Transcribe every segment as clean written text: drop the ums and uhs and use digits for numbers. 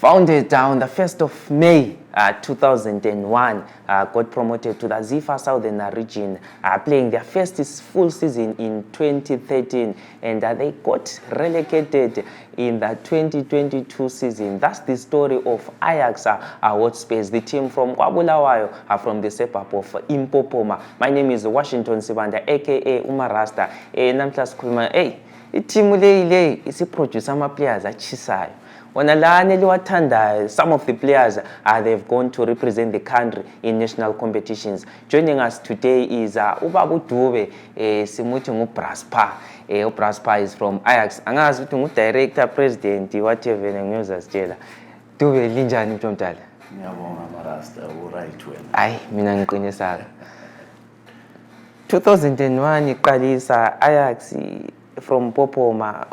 Founded on the 1st of May 2001, got promoted to the Zifa Southern Region, playing their first full season in 2013, and they got relegated in the 2022 season. That's the story of Ajax Hotspurs, the team from Bulawayo, from the suburb of Mpopoma. My name is Washington Sibanda, aka Umarasta. Hey, team is a producer, players at Chisai. Some of the players they've gone to represent the country in national competitions. Joining us today is Ubabu Dube, Simuti Spha. Spha is from Ajax. Angazi ukuthi director president whatever ngiyozas tshela. Dube linjani mntomdala? Ngiyabonga Marasta, right wena. Hayi mina ngiqinisaka. 2001 iqalisa Ajax from Mpopoma.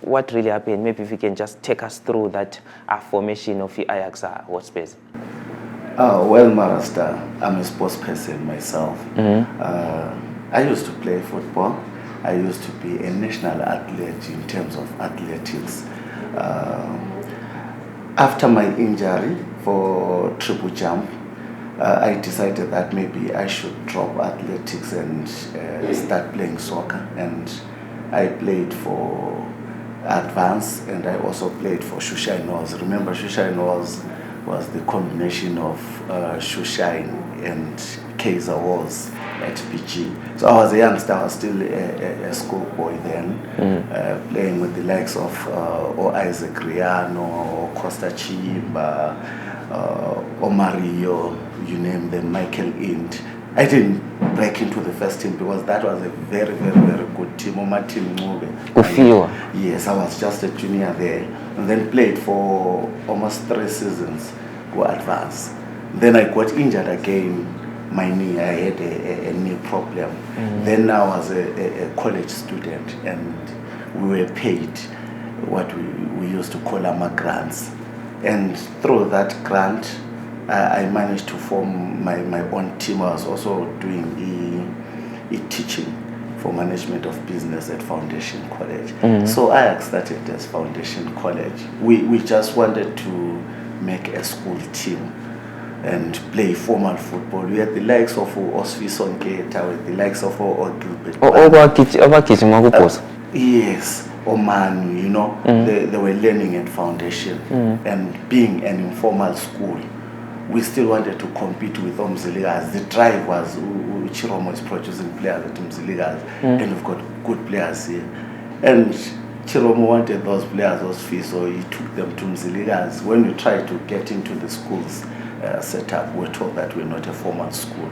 What really happened? Maybe if you can just take us through that formation of the Ajax Hotspurs. Well, Marasta, I'm a sports person myself. I used to play football. I used to be a national athlete in terms of athletics. After my injury for triple jump, I decided that maybe I should drop athletics and start playing soccer. And I played for Advance, and I also played for Shushain Walls. Remember, Shushain Walls was the combination of Shushain and Kaiser Walls at PG. So I was a youngster, I was still a schoolboy then, playing with the likes of Isaac Riano, Costa Chimba, Mario, you name them, Michael Int. I didn't break into the first team because that was a very, very, very good team. Yes, I was just a junior there, and then played for almost 3 seasons for Advance. Then I got injured again, my knee, I had a knee problem. Then I was a college student, and we were paid what we used to call grants. And through that grant, I managed to form my own team. I was also doing teaching for management of business at Foundation College. So I started as Foundation College. We just wanted to make a school team and play formal football. We had the likes of Osfi Sonketa, with the likes of Gilbert. Yes, Oman, you know, they were learning at Foundation. And being an informal school, we still wanted to compete with Umziligas. The drive was Chiromo is producing players at Umziligas, and we've got good players here. And Chiromo wanted those players, those fees, so he took them to Umziligas. When we tried to get into the schools setup, we were told that we're not a formal school.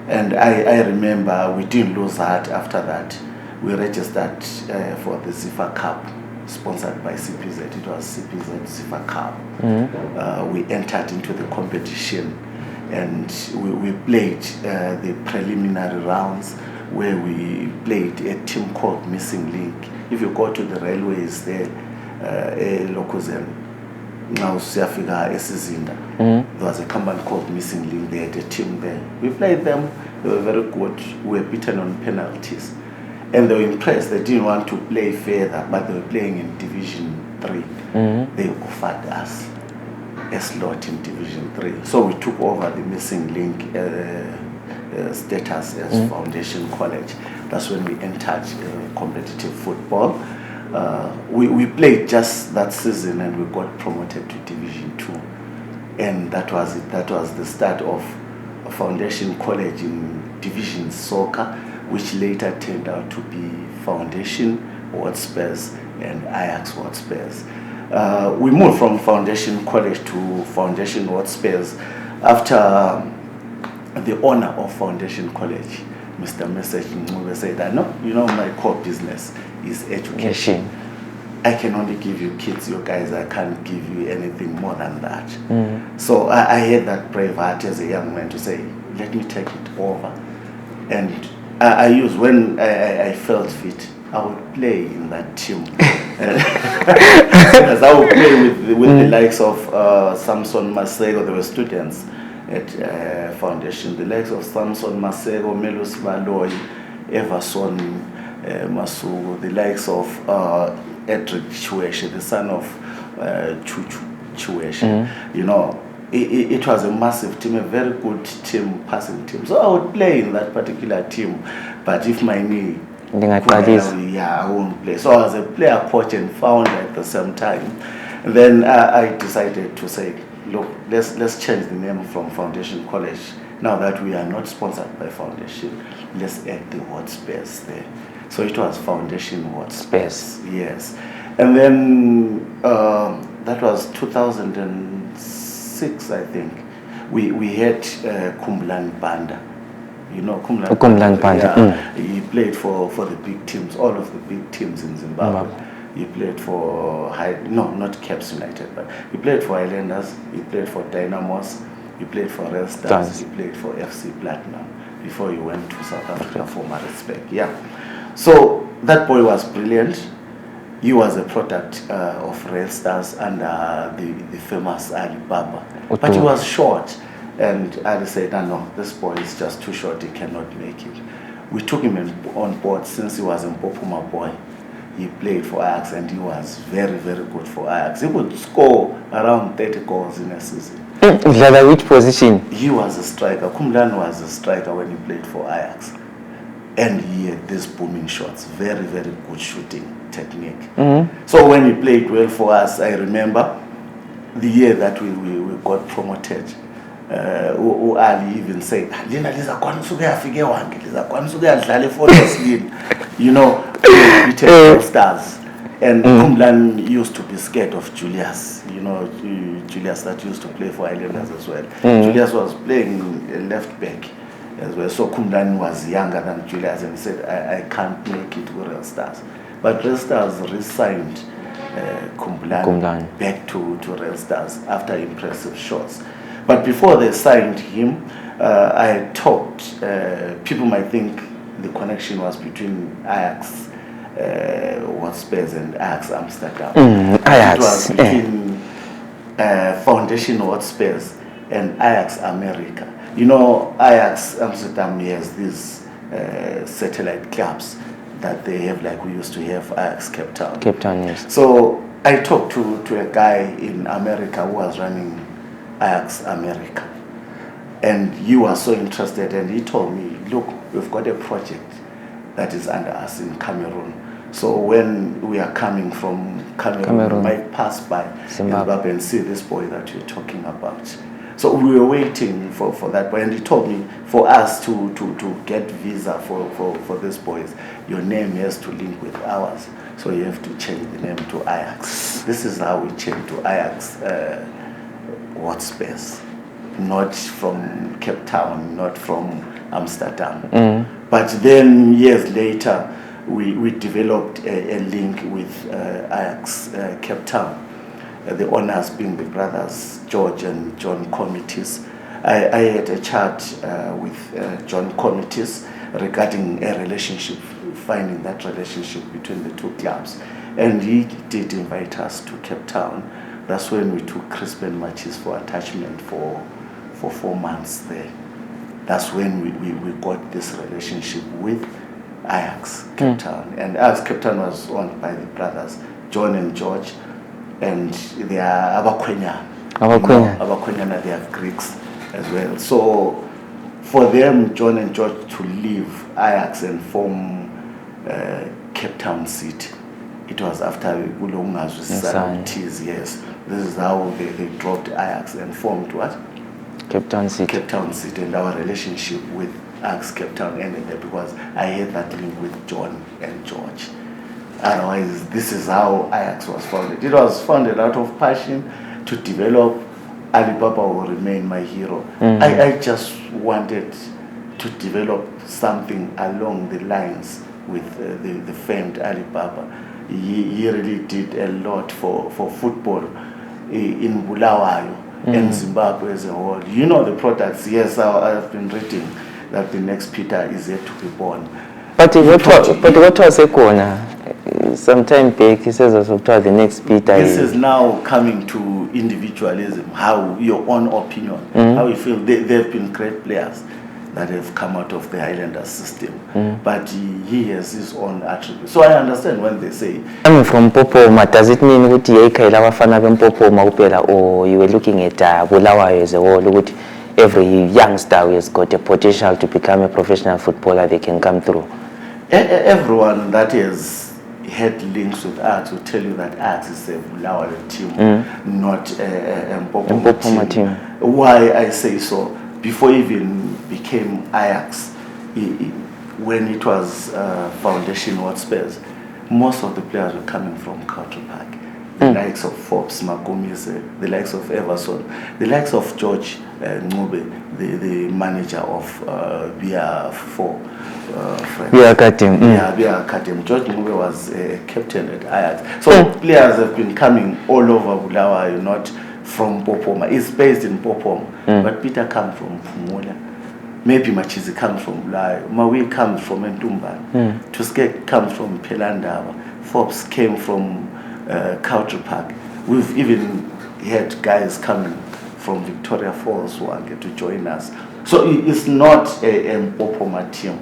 And I remember we didn't lose heart after that. We registered for the Zifa Cup, sponsored by CPZ. It was CPZ Zifa Cup. We entered into the competition, and we played the preliminary rounds, where we played a team called Missing Link. If you go to the railways there, Lokozen, now Siafika Esizinda, there was a company called Missing Link. They had a team there. We played them. They were very good. We were beaten on penalties. And they were impressed. They didn't want to play further, but they were playing in Division 3. They offered us a slot in Division 3. So we took over the Missing Link status as Foundation College. That's when we entered competitive football. We played just that season, and we got promoted to Division 2. And that was it. That was the start of Foundation College in Division Soccer, which later turned out to be Foundation Hotspurs and Ajax Hotspurs. We moved from Foundation College to Foundation Hotspurs after the owner of Foundation College, Mr. Message Ncube, said that, no, you know, my core business is education. I can only give you kids, you guys, I can't give you anything more than that. So I had that brave heart as a young man to say, let me take it over. And I used, when I felt fit, I would play in that team. As I would play with the likes of Samson Masego. They were students at Foundation. The likes of Samson Masego, Melus Valoy, Everson Masugu, the likes of Edric Chweshe, the son of Chuchu. situation. You know, it was a massive team, a very good team, passing team. So I would play in that particular team, but if my knee, I won't play. So I was a player coach and founder at the same time. And then I decided to say, look, let's change the name from Foundation College. Now that we are not sponsored by Foundation, let's add the Hotspurs there. So it was Foundation Hotspurs. Yes. And then that was 2006, I think. We had Kumlan Banda. You know Kumlan Banda. Yeah. He played for the big teams, all of the big teams in Zimbabwe. He played for not Caps United, but he played for Highlanders, he played for Dynamos, he played for Red Stars, he played for FC Platinum before he went to South Africa for Maritzburg. Yeah. So that boy was brilliant. He was a product of Red Stars under the famous Ali Baba. But he was short. And Ali said, no, this boy is just too short, he cannot make it. We took him on board since he was a Mpopoma boy. He played for Ajax and he was very, very good for Ajax. He would score around 30 goals in a season. Which position? He was a striker. Kumlan was a striker when he played for Ajax. And he had these booming shots, very, very good shooting technique. So when he played well for us, I remember the year that we got promoted. Ali even said, Lina you know, beaten Stars. And Kumlan used to be scared of Julius, you know, Julius that used to play for Islanders as well. Julius was playing left back as well. So Kumlan was younger than Julius and he said, I can't make it with Real Stars. But Real Stars re-signed Kumlan back to Real Stars after impressive shots. But before they signed him, I talked, people might think the connection was between Ajax Hotspurs and Ajax Amsterdam. It was between Foundation Hotspurs and Ajax America. You know, Ajax Amsterdam has these satellite clubs that they have, like we used to have Ajax Cape Town. Cape Town, yes. So I talked to a guy in America who was running Ajax America, and he was so interested, and he told me, look, we've got a project that is under us in Cameroon. So when we are coming from Cameroon. We might pass by Zimbabwe and see this boy that you're talking about. So we were waiting for that boy, and he told me for us to get visa for this boys, your name has to link with ours. So you have to change the name to Ajax. This is how we changed to Ajax Hotspurs, not from Cape Town, not from Amsterdam. But then years later, we developed a link with Ajax Cape Town. The owners being the brothers George and John Committees. I had a chat with John Committees regarding a relationship, finding that relationship between the two clubs. And he did invite us to Cape Town. That's when we took Crispin matches for attachment for 4 months there. That's when we got this relationship with Ajax Cape Town. And Ajax Cape Town was owned by the brothers John and George. And they are Abakwenya. Abakwenya, they are Greeks as well. So for them, John and George, to leave Ajax and form Cape Town City, it was after Ulonga's Salutis, yes. This is how they dropped Ajax and formed what? Cape Town City. Cape Town City. And our relationship with Ajax Cape Town ended there because I had that link with John and George. Otherwise, this is how Ajax was founded. It was founded out of passion to develop. Alibaba will remain my hero. I just wanted to develop something along the lines with the famed Alibaba. He really did a lot for football in Bulawayo and Zimbabwe as a whole. You know the products. Yes, I've been reading that the next Peter is yet to be born. But what was it? Sometime back, he says the next Peter. This is now coming to individualism, how your own opinion, how you feel. They've been great players. that have come out of the Highlanders system. But he has his own attributes. So I understand when they say... Coming from Mpopoma, does it mean that Mpopoma or you were looking at Bulawayo as a whole, every youngster who has got a potential to become a professional footballer, they can come through? Everyone that has had links with Ajax will tell you that Ajax is a Bulawayo team, not a Mpopoma team. Why I say so? Before it even became Ajax, when it was Foundation Hotspurs, most of the players were coming from Culture Park. The likes of Forbes, Makomise, the likes of Everson, the likes of George Ngube, the manager of BR4. BR George Ngube was captain at Ajax. So players have been coming all over Bulawayo, not from Mpopoma. It's based in Mpopoma, but Peter comes from Phumula. Maybe Machizi comes from Bulawayo. Mawi comes from Entumba. Tuske comes from Pelandaba. Forbes came from Culture Park. We've even had guys coming from Victoria Falls Hwange to join us. So it's not a Mpopoma team.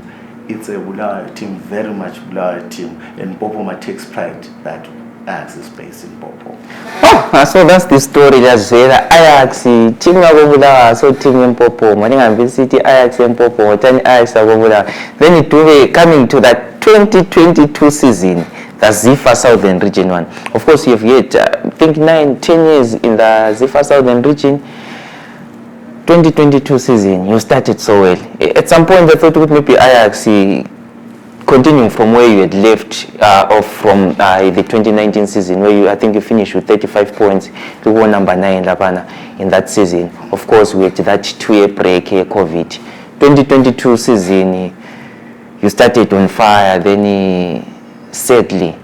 It's a Bulawayo team, very much Bulawayo team. And Mpopoma takes pride that Ajax is based in Mpopoma. So that's the story that says Ajax team Bulawayo, so team in Mpopoma. I visit Ajax in Mpopoma, then Ajax Bulawayo. Then it will be coming to that 2022 season, the Zifa Southern Region one. Of course, you've yet, I think 9-10 years in the Zifa Southern Region. 2022 season, you started so well. At some point, I thought it would maybe Ajax continuing from where you had left off from the 2019 season, where I think you finished with 35 points. You were number 9 in that season. Of course, we had that 2-year break, COVID. 2022 season, you started on fire. Then sadly,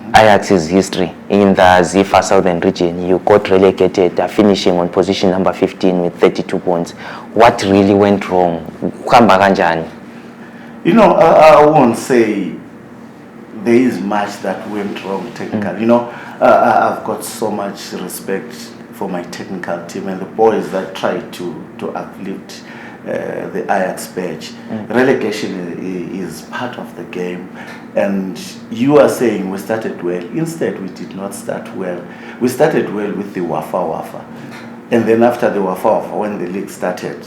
Ajax's history in the Zifa Southern Region, you got relegated, finishing on position number 15 with 32 points. What really went wrong? You know, I won't say there is much that went wrong technically. You know, I've got so much respect for my technical team and the boys that try to uplift the Ajax badge. Relegation is part of the game, and you are saying we started well. Instead, we did not start well. We started well with the Wafa, and then after the Wafa, when the league started,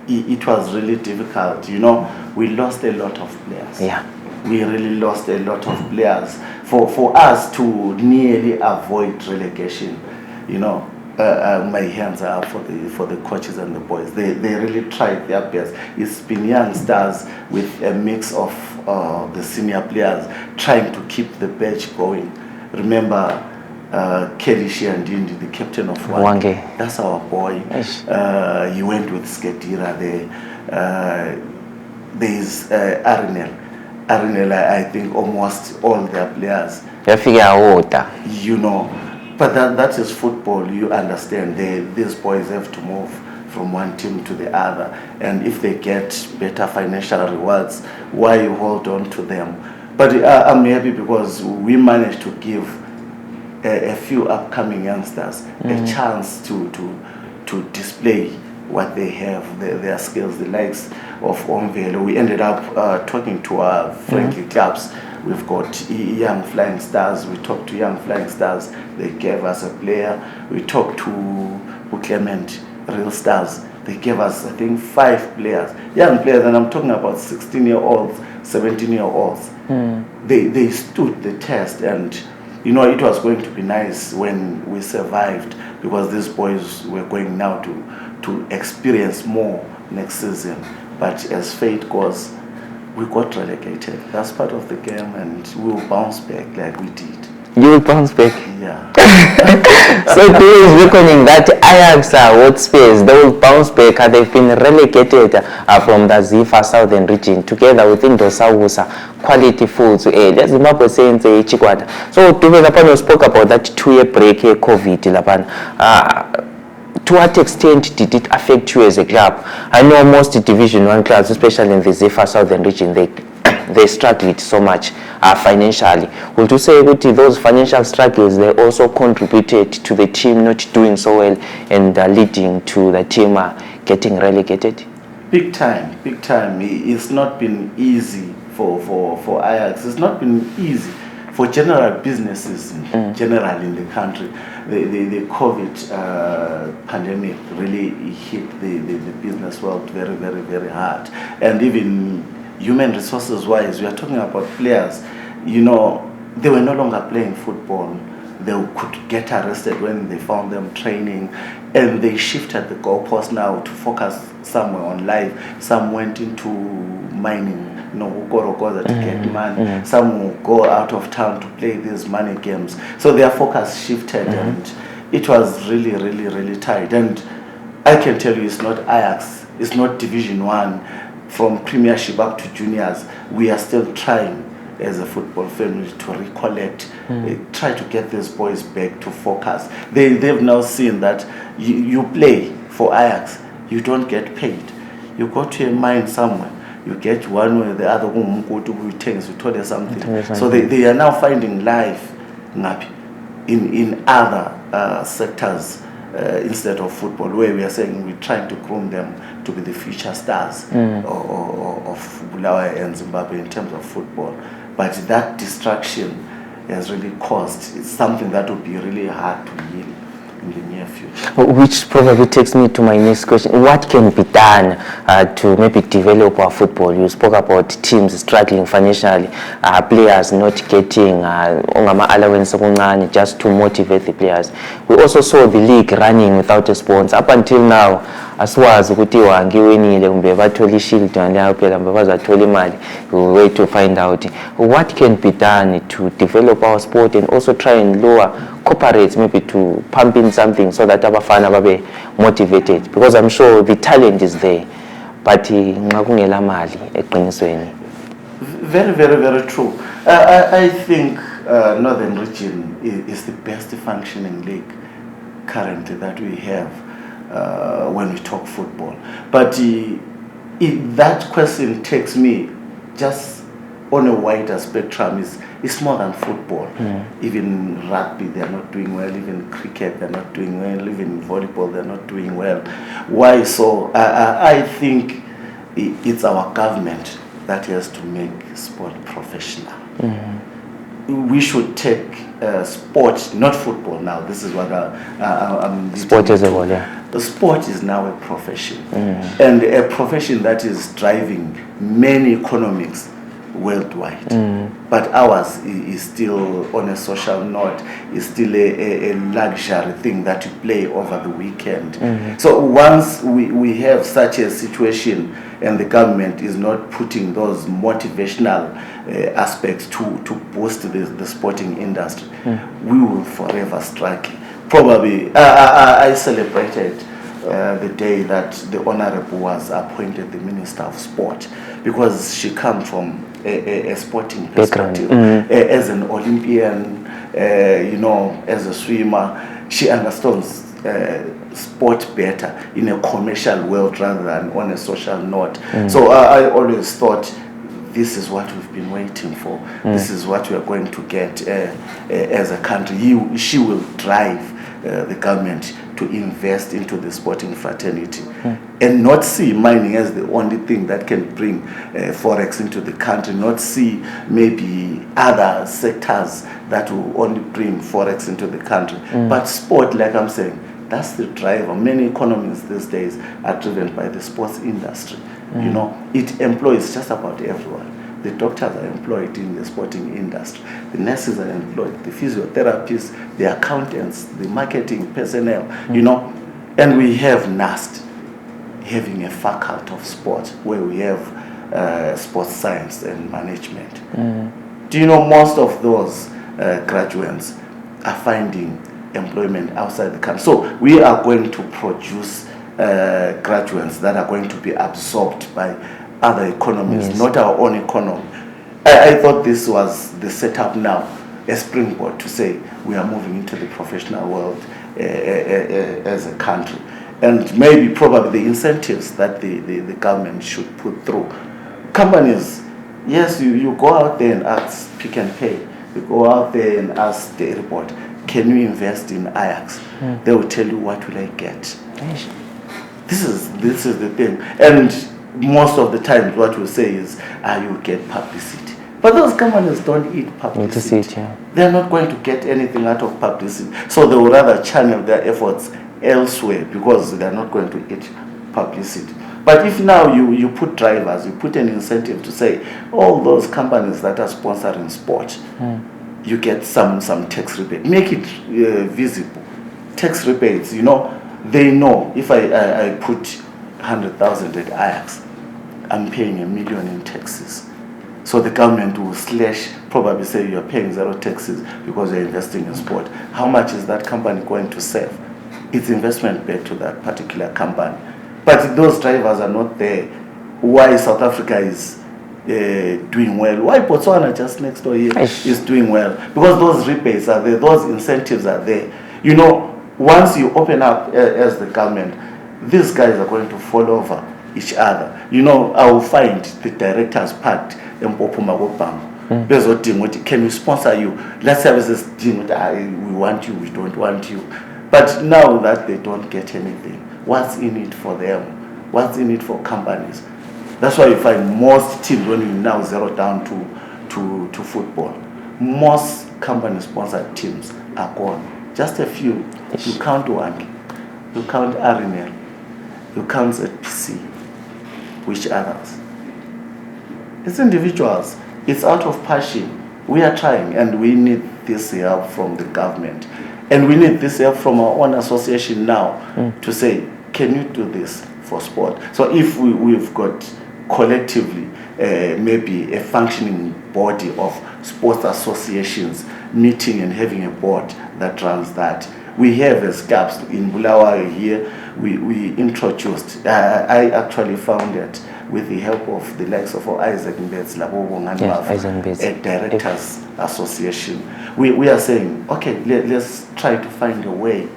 it was really difficult. You know, we lost a lot of players. Yeah, we really lost a lot of players. For us to nearly avoid relegation, you know. My hands are up for the coaches and the boys. They really tried their best. It's been young stars with a mix of the senior players trying to keep the badge going. Remember Kelly Shiandindi, the captain of Hwange. That's our boy. He went with Skedira there. There's Arinel, I think almost all their players. You know. But that is football, you understand. These boys have to move from one team to the other. And if they get better financial rewards, why you hold on to them? But I'm happy because we managed to give a few upcoming youngsters a chance to display what they have, their skills, the likes of Omvelo. We ended up talking to our friendly clubs. We've got young flying stars. We talked to young flying stars. They gave us a player. We talked to Clement, real stars. They gave us, I think, 5 players, young players, and I'm talking about 16-year-olds, 17-year-olds. They stood the test, and you know it was going to be nice when we survived, because these boys were going now to experience more next season. But as fate goes, we got relegated. That's part of the game, and we will bounce back like we did. You will bounce back? Yeah. So today is reckoning that Ajax Hotspurs, they will bounce back. They've been relegated from the Zifa Southern Region together with Indosawusa Quality Foods. Let's Zimbabwe saying Chikwata. So Dube Lapano spoke about that 2-year break, COVID. To what extent did it affect you as a club? I know most Division 1 clubs, especially in the Zifa Southern Region, they struggled so much financially. Would you say that those financial struggles, they also contributed to the team not doing so well and leading to the team getting relegated? Big time, big time. It's not been easy for Ajax. It's not been easy for general businesses in general in the country. The COVID pandemic really hit the business world very, very, very hard. And even human resources wise, we are talking about players, you know, they were no longer playing football. They could get arrested when they found them training, and they shifted the goalpost now to focus somewhere on life. Some went into mining, you know, to get money. Some will go out of town to play these money games. So their focus shifted, and it was really, really, really tight. And I can tell you, it's not Ajax, it's not Division 1, from Premiership up to juniors. We are still trying as a football family to recollect, try to get these boys back to focus. They've now seen that you play for Ajax, you don't get paid. You go to a mine somewhere, you get one way or the other, go to things, you told us something. So they are now finding life in other sectors instead of football, where we are saying we're trying to groom them to be the future stars of Bulawayo and Zimbabwe in terms of football. But that distraction has really caused something that will be really hard to heal in the near future. Which probably takes me to my next question. What can be done to maybe develop our football? You spoke about teams struggling financially, players not getting allowance just to motivate the players. We also saw the league running without a sponsor. Up until now, asiwazi ukuthi Hwange winile kumbe bathola ishield phela mbe bazathola imali. We wait to find out what can be done to develop our sport and also try and lure corporates maybe to pump in something so that abafana babe motivated, because I'm sure the talent is there, but nxa kungela mali eqinisweni. Very, very, very true. I think Northern Region is the best functioning league currently that we have when we talk football. But that question takes me just on a wider spectrum. It's more than football. Even rugby, they're not doing well. Even cricket, they're not doing well. Even volleyball, they're not doing well. Why so? I think it's our government that has to make sport professional. We should take sport, not football now. This is what I'm Sport as a whole, yeah. The sport is now a profession, and a profession that is driving many economics worldwide. But ours is still on a social note, is still a luxury thing that you play over the weekend. So once we have such a situation and the government is not putting those motivational aspects to boost the sporting industry, we will forever struggle. Probably, I celebrated the day that the Honorable was appointed the Minister of Sport, because she comes from a sporting perspective. As an Olympian, you know, as a swimmer, she understands sport better in a commercial world rather than on a social note. So I always thought, this is what we've been waiting for. This is what we are going to get as a country. She will drive the government to invest into the sporting fraternity and not see mining as the only thing that can bring forex into the country, not see maybe other sectors that will only bring forex into the country. But sport, like I'm saying, that's the driver. Many economies these days are driven by the sports industry. You know, it employs just about everyone. The doctors are employed in the sporting industry. The nurses are employed, the physiotherapists, the accountants, the marketing personnel, you know. And we have NAST having a faculty of sport where we have sports science and management. Do you know most of those graduates are finding employment outside the country? So we are going to produce graduates that are going to be absorbed by other economies, not our own economy. I thought this was the setup now, a springboard to say we are moving into the professional world as a country. And maybe probably the incentives that the government should put through. Companies, yes, you go out there and ask Pick and Pay. You go out there and ask the airport, can you invest in Ajax? They will tell you, what will I get? This is the thing. And most of the times what we say is, you get publicity. But those companies don't eat publicity. They're not going to get anything out of publicity. So they would rather channel their efforts elsewhere because they're not going to eat publicity. But if now you put drivers, you put an incentive to say, all those companies that are sponsoring sport, you get some tax rebate. Make it visible. Tax rebates, they know if I put 100,000 at Ajax, I'm paying $1 million in taxes. So the government will probably say you're paying zero taxes because you're investing in sport. How much is that company going to save? It's investment back to that particular company. But those drivers are not there. Why South Africa is doing well? Why Botswana just next door here is doing well? Because those rebates are there, those incentives are there. Once you open up as the government, these guys are going to fall over each other. I will find the directors packed Mpopoma koBango. Can we sponsor you? Let's have this thing. We want you, we don't want you. But now that they don't get anything, what's in it for them? What's in it for companies? That's why you find most teams, when you now zero down to football, most company-sponsored teams are gone. Just a few. You count Hwange, you count RNL, you count ZPC. Which others? It's individuals. It's out of passion. We are trying, and we need this help from the government. And we need this help from our own association now to say, can you do this for sport? So if we've got collectively maybe a functioning body of sports associations meeting and having a board that runs that. We have as gaps in Bulawayo here. We introduced, I actually founded with the help of the likes of Isaac Mbetsi, a directors association. We are saying, okay, let's try to find a way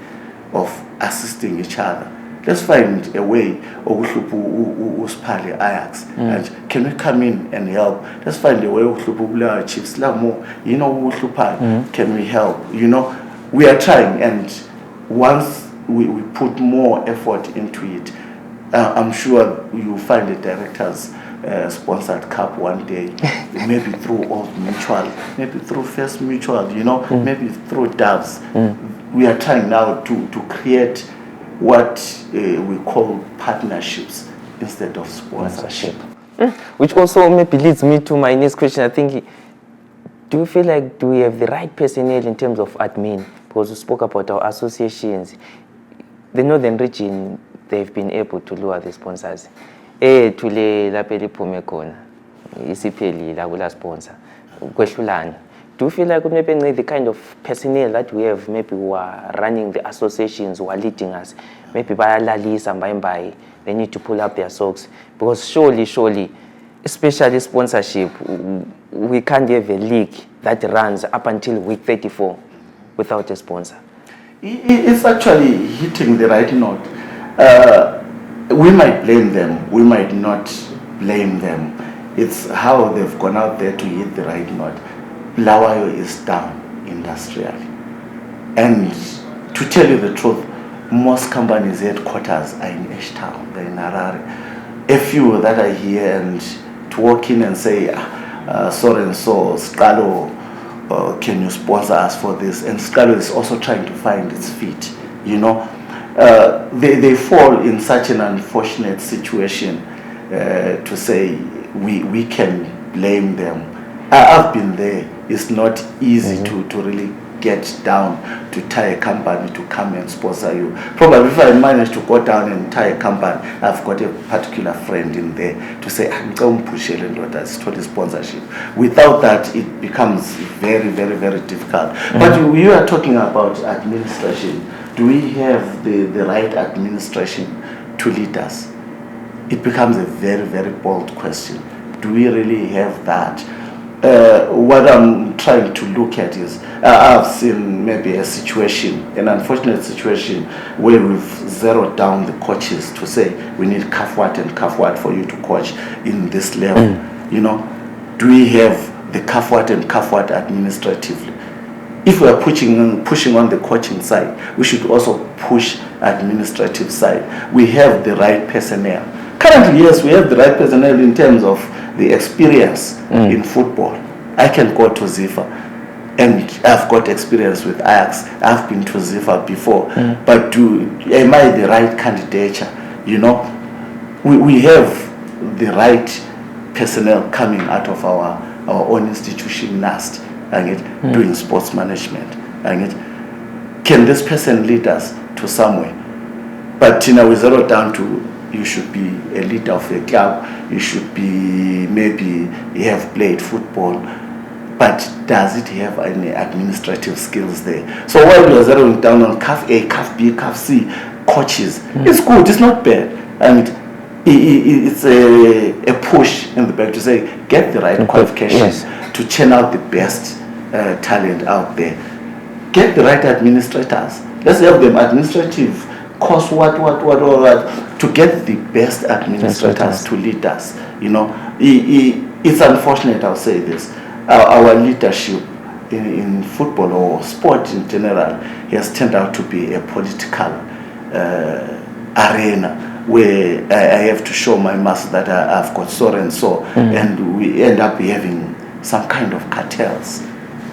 of assisting each other. Let's find a way of uspali Ajax. And can we come in and help? Let's find a way of Bulawayo Chiefs. Can we help? We are trying, and once we put more effort into it, I'm sure you'll find a director's sponsored cup one day, maybe through Old Mutual, maybe through First Mutual, maybe through Doves. We are trying now to create what we call partnerships instead of sponsorship. Which also maybe leads me to my next question. I think, do you feel like do we have the right personnel in terms of admin? Because we spoke about our associations. The Northern Region, they've been able to lure the sponsors. Do you feel like maybe the kind of personnel that we have, maybe who are running the associations, who are leading us, maybe by Lalisa and by they need to pull up their socks? Because surely, especially sponsorship, we can't have a league that runs up until week 34 without a sponsor. It's actually hitting the right note. We might blame them, we might not blame them. It's how they've gone out there to hit the right note. Bulawayo is down industrially. And to tell you the truth, most companies' headquarters are in Ashtown, they're in Harare. A few that are here, and to walk in and say, so and so, Skalo, can you sponsor us for this? And Skalo is also trying to find its feet, They fall in such an unfortunate situation to say we can blame them. I've been there. It's not easy to really get down to tie a company to come and sponsor you. Probably if I manage to go down and tie a company, I've got a particular friend in there to say, I'm going to push that's total sponsorship. Without that, it becomes very, very, very difficult. But you are talking about administration. Do we have the right administration to lead us? It becomes a very, very bold question. Do we really have that? What I'm trying to look at is, I've seen maybe a situation, an unfortunate situation, where we've zeroed down the coaches to say we need Kafwat and Kafwat for you to coach in this level. Do we have the Kafwat and Kafwat administratively? If we are pushing on the coaching side, we should also push administrative side. We have the right personnel. Currently, yes, we have the right personnel in terms of the experience in football. I can go to Zifa, and I've got experience with Ajax. I've been to Zifa before, but am I the right candidature? You know, we have the right personnel coming out of our own institution, NAST, doing sports management. Can this person lead us to somewhere? But we zero down to, you should be a leader of a club, you should be, maybe you have played football, but does it have any administrative skills there? So while we are zeroing down on CAF A, CAF B, CAF C coaches, it's good, it's not bad. And it's a push in the back to say, get the right qualifications to churn out the best talent out there. Get the right administrators. Let's have them administrative course, what, to get the best administrators to lead us. It's unfortunate, I'll say this. Our leadership in football or sport in general has turned out to be a political arena where I have to show my muscle that I've got so and so, and we end up having some kind of cartels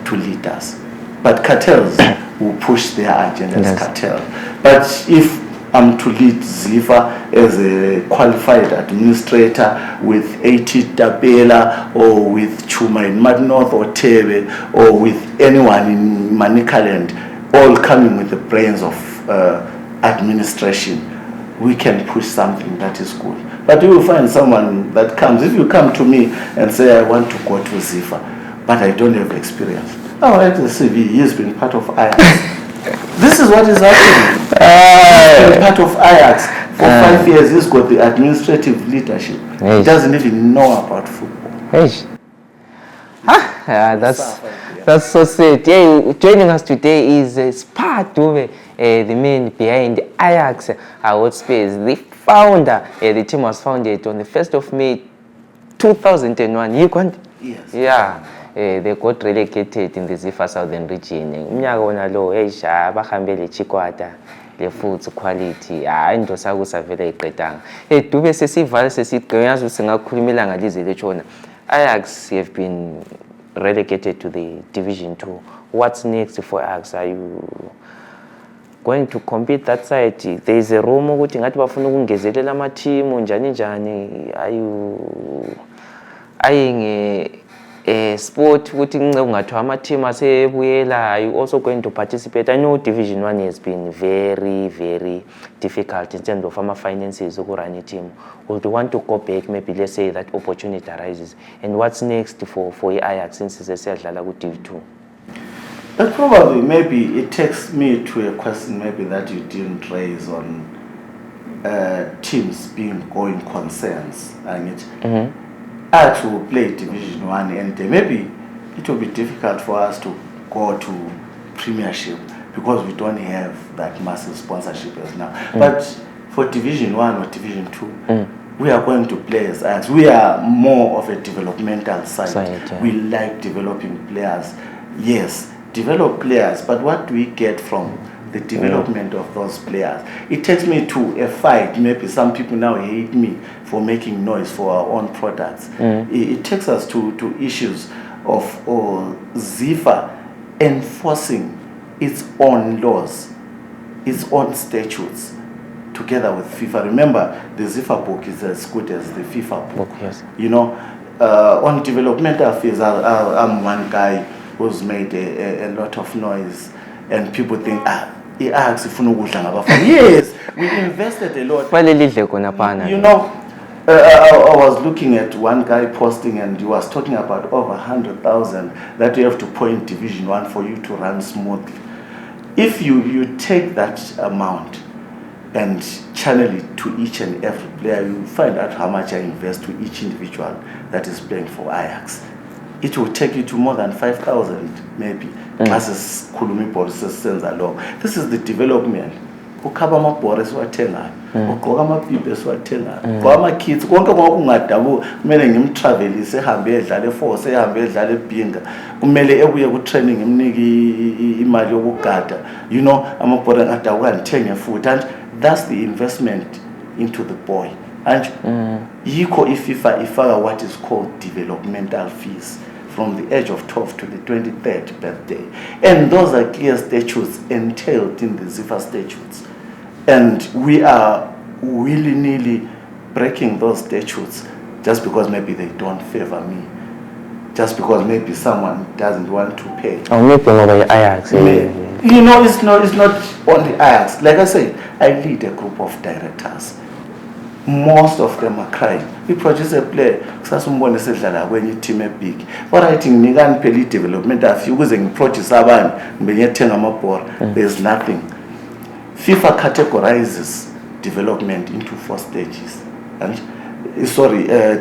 to lead us. But cartels will push their agendas, cartel. But if I'm to lead Zifa as a qualified administrator with 80 Tabela or with Chuma in Mad North or Tebe or with anyone in Manicaland, all coming with the brains of administration, we can push something that is good. But you will find someone that comes, if you come to me and say, I want to go to Zifa, but I don't have experience. Oh, at the CV, he's been part of Ajax. This is what is happening. He's been part of Ajax for 5 years. He's got the administrative leadership. He doesn't even know about football. That's so sad. Yeah, joining us today is Spha Dube, the man behind Ajax Hotspurs, the founder. The team was founded on the 1st of May 2001. You can't? Yes. Yeah. They got relegated in the Zifa Southern Region. Umnyaka wona lo bahambe le chikwata le food quality into sakusa vele iqedanga. Dube sesivale sesiqhayaza singakhulumela ngalize lechona. Ajax have been relegated to the Division 2. What's next for Ajax? Are you going to compete that side? There is a rumor ukuthi ngathi bafuna ukungezelela ama team njani njani. Are you eyeing sport ukuthi ungathiwa ama team asebuyela? Are you also going to participate? I know Division 1 has been very, very difficult in terms of our finances to run a team. Would you want to go back, maybe let's say that opportunity arises? And what's next for Ajax since it's a Div 2? But probably, maybe it takes me to a question maybe that you didn't raise on teams being going concerns. Ajax will play Division 1 and maybe it will be difficult for us to go to Premiership because we don't have that massive sponsorship as now. But for Division 1 or Division 2, we are going to play as Ajax. We are more of a developmental side. We like developing players. Yes, develop players, but what do we get from the development of those players? It takes me to a fight. Maybe some people now hate me for making noise for our own products. It takes us to issues of Zifa enforcing its own laws, its own statutes, together with FIFA. Remember, the Zifa book is as good as the FIFA book. Yes. On developmental fields, I'm one guy who's made a lot of noise, and people think, yes, we invested a lot. I was looking at one guy posting, and he was talking about over 100,000 that you have to put in Division 1 for you to run smoothly. If you take that amount and channel it to each and every player, you find out how much I invest to each individual that is playing for Ajax. It will take you to more than 5,000 maybe. Classes Kulumi Boris sends along. This is the development. Ukabama Boris wathenga, ugqoka amapipe esiwathenga, ugqoka kids konke kwakungadabu kumele ngimtravelise ehambe edlala eforce ehambe edlala ebhinga kumele ebuye ku training imniki imali yokugada, amabhora ngadabu kanithenge futhi, and that's the investment into the boy. And yikho iFIFA ifaka what is called developmental fees from the age of 12 to the 23rd birthday. And those are clear statutes entailed in the Zifa statutes. And we are willy-nilly breaking those statutes just because maybe they don't favor me. Just because maybe someone doesn't want to pay. Or maybe over Ajax. You know, it's not only Ajax. Like I said, I lead a group of directors. Most of them are crying. We produce a player. When you team a big. But I think Nigan Peli development if you using produce there's nothing. FIFA categorizes development into 4 stages. And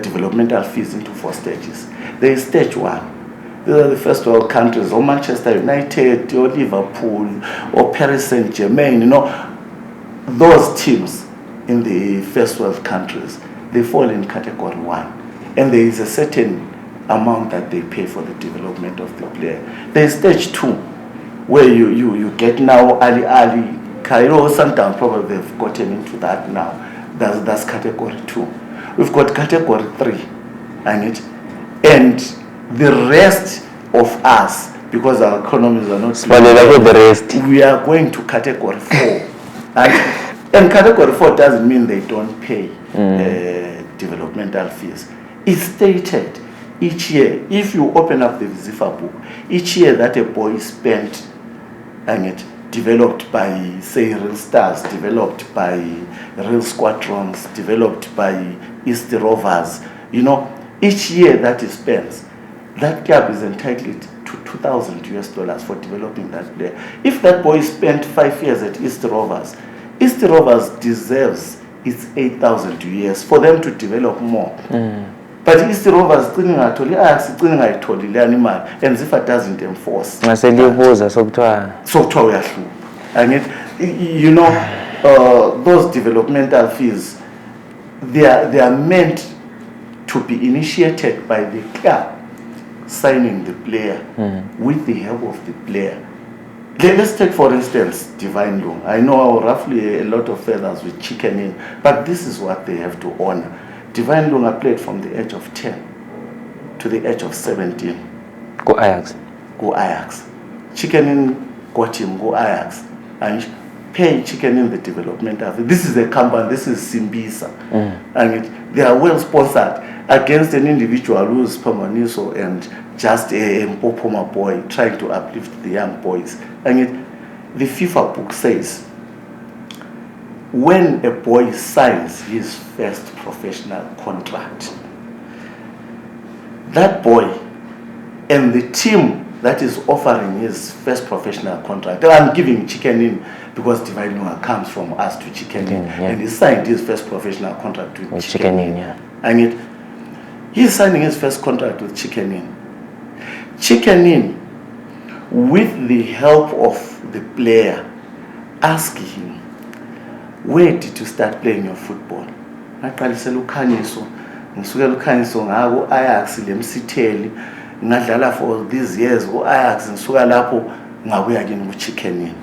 developmental fees into 4 stages. There is stage 1. These are the first world countries, or Manchester United, or Liverpool, or Paris Saint-Germain, you know, those teams in the first world countries, they fall in category 1. And there is a certain amount that they pay for the development of the player. There is stage 2, where you get now Ali, Cairo, Sundown, probably they've gotten into that now. That's category 2. We've got category 3, and the rest of us, because our economies are not the rest, we are going to category 4. And category 4 doesn't mean they don't pay developmental fees. It's stated each year. If you open up the Zifa book, each year that a boy is spent and developed by, say, Real Stars, developed by Real Squadrons, developed by East Rovers, you know, each year that he spends, that club is entitled to $2,000 for developing that player. If that boy spent 5 years at East Rovers deserves its $8,000 for them to develop more. But East Rovers and Zifa doesn't enforce. And you know, those developmental fees, they are meant to be initiated by the club signing the player with the help of the player. Let's take, for instance, Divine Lung. I know roughly a lot of feathers with chicken in, but this is what they have to honor. Divine Lung played from the age of 10 to the age of 17. Go Ajax. Chicken in, got him, go Ajax. And pay chicken in the developmental. This is a company, this is Simbisa. And they are well sponsored against an individual who is Siphambaniso and just a Mpopoma boy trying to uplift the young boys. And the FIFA book says, when a boy signs his first professional contract, that boy and the team that is offering his first professional contract, I'm giving chicken in because Divine Lunga comes from us to chicken in, and he signed his first professional contract with chicken in. And he's signing his first contract with chicken in. Chicken in, with the help of the player, ask him, where did you start playing your football? Ngaqalisa uKhanyiso, ngisuke uKhanyiso ngako Ajax lemsitheli, ngadlala for these years Ajax ngisuka lapho ngabuya kini kuChicken in.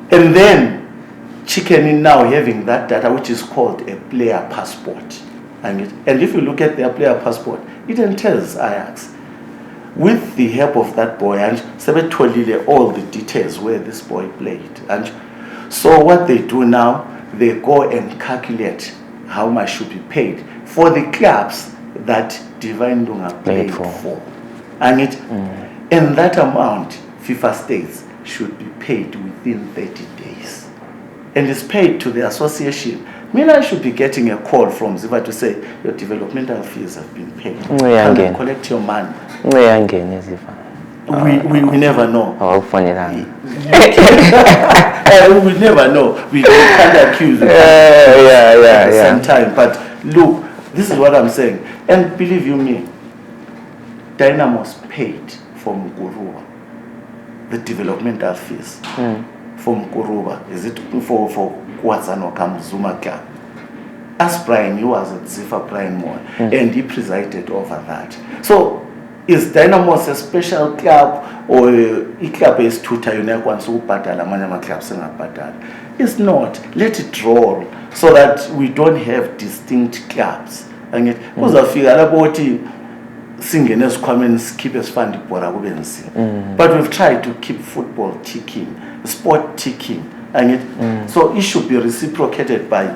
And then Chicken in now having that data which is called a player passport. And if you look at their player passport, it entails Ajax. With the help of that boy, and Sebetolile all the details where this boy played. And so what they do now, they go and calculate how much should be paid for the clubs that Divine Lunga played for. And that amount, FIFA states, should be paid within 30 days. And it's paid to the association. I should be getting a call from Ziva to say, your developmental fees have been paid. Can you collect your money? We never know. We never know. We can't accuse at the same time. But look, this is what I'm saying. And believe you me, Dynamo's paid from Kuruba the developmental fees from Kuruba. Is it for Kwazano Kamzuma Club? As Brian, he was at Zifa Brian Moore, and he presided over that. So Is Dynamos a special club or a club is tutor once ubhadala amanye ama-clubs engabhadali? It's not. Let it roll so that we don't have distinct clubs. Angithi kuzafika lapho uthi singene esikhwameni sikhiphe sifande ibhola kube nzima. But we've tried to keep football ticking, sport ticking. So it should be reciprocated by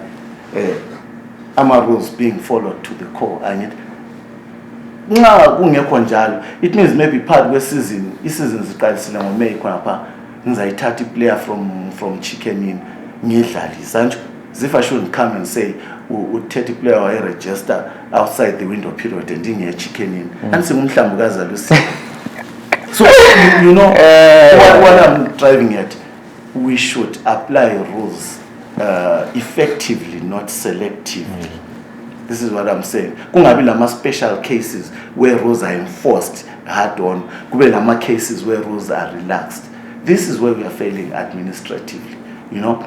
ama rules being followed to the core. Nxa kungekho njalo, it means maybe part kwe-season, i-season ziqalisile ngoMay khonapha ngizayithatha i-player from Chicken Inn ngiyidlalisa nje. Zifa shouldn't come and say uthethe i-player wayi-register outside the window period and inge Chicken Inn. Andisingumhlambukazi alusi. So you know what I'm driving at, we should apply rules effectively, not selectively. This is what I'm saying. Kungabi lama special cases where rules are enforced hard on. Kube lama cases where rules are relaxed. This is where we are failing administratively. You know,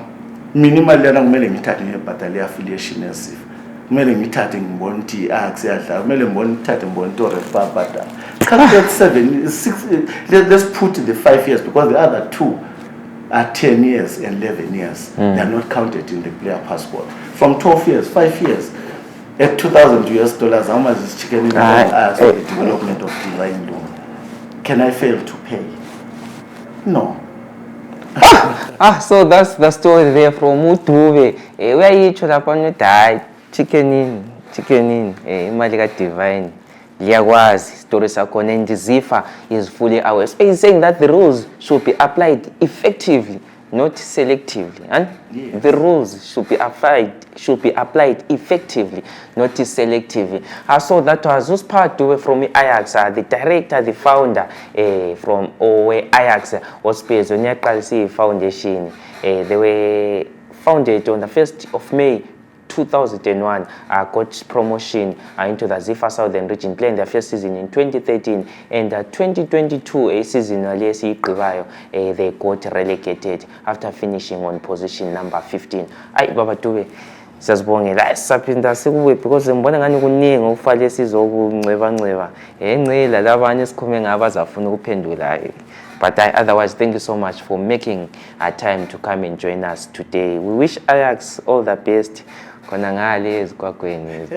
minimally lana kumele ngithathe ngebhatali affiliation yesif. Kumele ngithathe ngibone ukuthi Ajax yadla. Kumele ngithathe ngibone ukuthi refa. Calculate 7, 6. Let's put the 5 years because the other 2 are 10 years and 11 years. They are not counted in the player passport. From 12 years, 5 years. At $2,000, how much is Chicken Inn for the development of Divine Loan? Can I fail to pay? No. So that's the story there from Dube. Where you should upon you die, Chicken Inn, imali ka Divine. Liyakwazi story sakho and Zifa is fully aware. So he's saying that the rules should be applied effectively, not selectively, and the rules should be applied effectively, not selectively. So that was just part from Ajax, the director, the founder from Ajax Hotspurs, Onyaqalisi Foundation. They were founded on the 1st of May 2001, got promotion into the Zifa Southern Region, playing their first season in 2013, and 2022 a season they got relegated after finishing on position number 15. Baba Dube, siyazibongela saphinda sikuwe because ngibona ngani kuningi ofale sizokunceba engcela labanye sikhume ngabazafuna ukuphendula. But otherwise, thank you so much for making time to come and join us today. We wish Ajax all the best. Konangale ezikwakweni.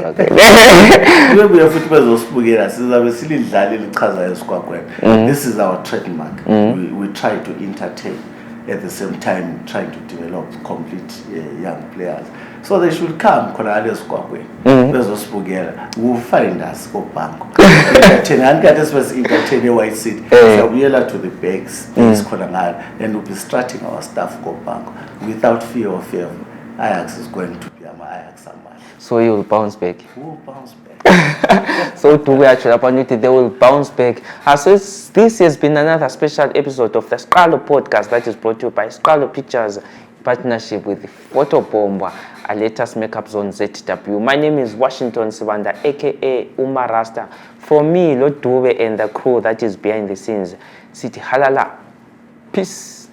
This is our trademark. We try to entertain at the same time trying to develop complete young players. So they should come. We'll find us koBango. Entertain white seat. So we are to the bags, and we'll be starting our staff koBango without fear or favor. Ajax is going to be Ajax. So you will bounce back. We'll bounce back. So do we actually upon it, they will bounce back. So this has been another special episode of the Scalo podcast that is brought to you by Scalo Pictures, partnership with Mpopoma, a latest makeup zone ZW. My name is Washington Sibanda, aka Umarasta. For me, Lord Dube and the crew that is behind the scenes, City Halala. Peace.